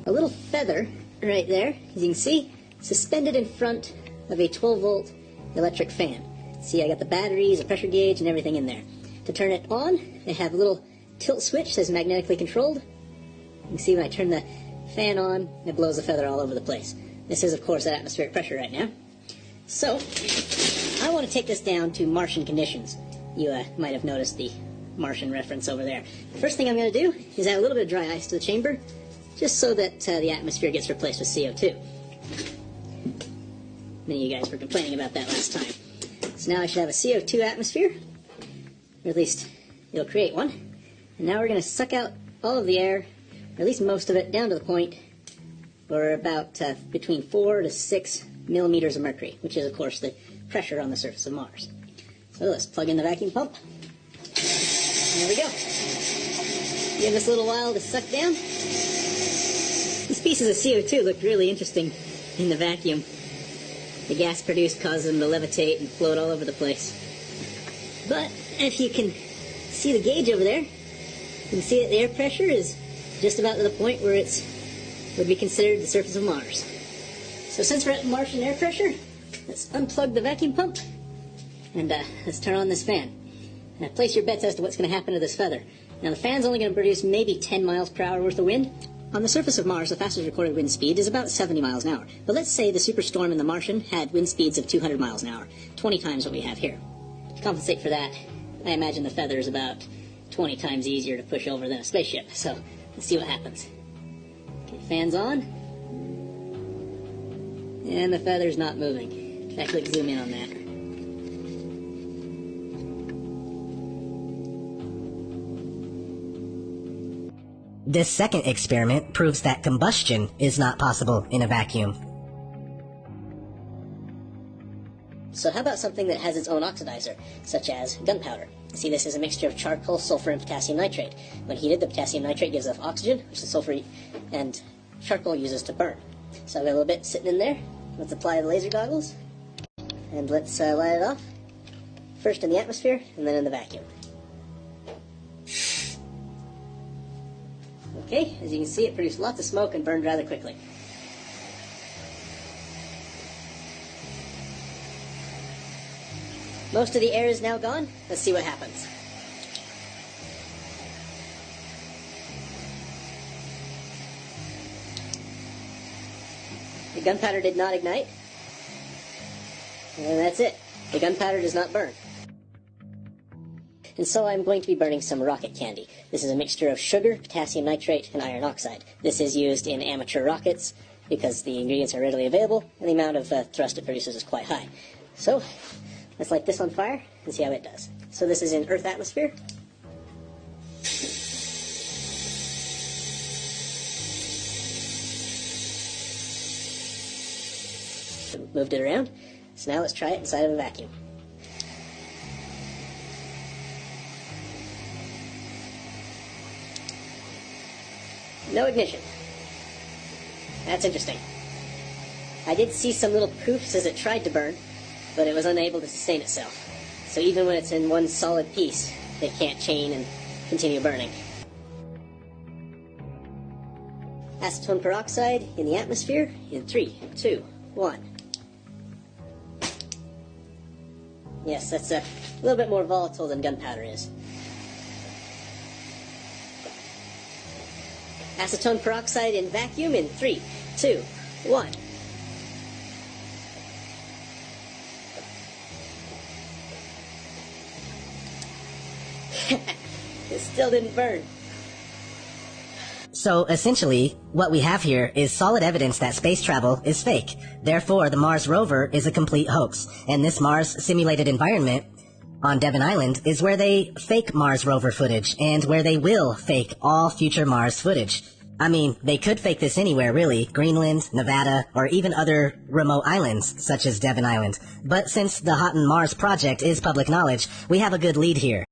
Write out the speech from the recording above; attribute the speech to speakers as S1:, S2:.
S1: a little feather right there, as you can see, suspended in front of a 12-volt electric fan. See, I got the batteries, a pressure gauge, and everything in there. To turn it on, I have a little tilt switch that's magnetically controlled. You can see when I turn the fan on, it blows the feather all over the place. This is, of course, at atmospheric pressure right now. So, I want to take this down to Martian conditions. You might have noticed the Martian reference over there. The first thing I'm going to do is add a little bit of dry ice to the chamber, just so that the atmosphere gets replaced with CO2. Many of you guys were complaining about that last time. So now I should have a CO2 atmosphere, or at least it'll create one. And now we're going to suck out all of the air, or at least most of it, down to the point where about between 4 to 6 millimeters of mercury, which is, of course, the pressure on the surface of Mars. So let's plug in the vacuum pump. There we go. Give this a little while to suck down. These pieces of CO2 look really interesting in the vacuum. The gas produced causes them to levitate and float all over the place. But if you can see the gauge over there, you can see that the air pressure is just about to the point where it would be considered the surface of Mars. So since we're at Martian air pressure, let's unplug the vacuum pump and let's turn on this fan. Now place your bets as to what's going to happen to this feather. Now the fan's only going to produce maybe 10 miles per hour worth of wind. On the surface of Mars, the fastest recorded wind speed is about 70 miles an hour. But let's say the superstorm in the Martian had wind speeds of 200 miles an hour, 20 times what we have here. To compensate for that, I imagine the feather is about 20 times easier to push over than a spaceship. So let's see what happens. Okay, fan's on. And the feather's not moving. In fact, let's zoom in on that.
S2: This second experiment proves that combustion is not possible in a vacuum.
S1: So how about something that has its own oxidizer, such as gunpowder? See, this is a mixture of charcoal, sulfur, and potassium nitrate. When heated, the potassium nitrate gives off oxygen, which the sulfur and charcoal uses to burn. So I've got a little bit sitting in there. Let's apply the laser goggles, and let's light it off. First in the atmosphere, and then in the vacuum. Okay, as you can see, it produced lots of smoke and burned rather quickly. Most of the air is now gone. Let's see what happens. The gunpowder did not ignite. And that's it. The gunpowder does not burn. And so I'm going to be burning some rocket candy. This is a mixture of sugar, potassium nitrate, and iron oxide. This is used in amateur rockets because the ingredients are readily available and the amount of thrust it produces is quite high. So let's light this on fire and see how it does. So this is in Earth atmosphere. Moved it around. So now let's try it inside of a vacuum. No ignition. That's interesting. I did see some little proofs as it tried to burn, but it was unable to sustain itself. So even when it's in one solid piece, it can't chain and continue burning. Acetone peroxide in the atmosphere in 3, 2, 1. Yes, that's a little bit more volatile than gunpowder is. Acetone peroxide in vacuum in 3, 2, 1. It still didn't burn.
S2: So essentially, what we have here is solid evidence that space travel is fake. Therefore, the Mars rover is a complete hoax. And this Mars simulated environment on Devon Island is where they fake Mars rover footage and where they will fake all future Mars footage. I mean, they could fake this anywhere really, Greenland, Nevada, or even other remote islands such as Devon Island. But since the Hot on Mars project is public knowledge, we have a good lead here.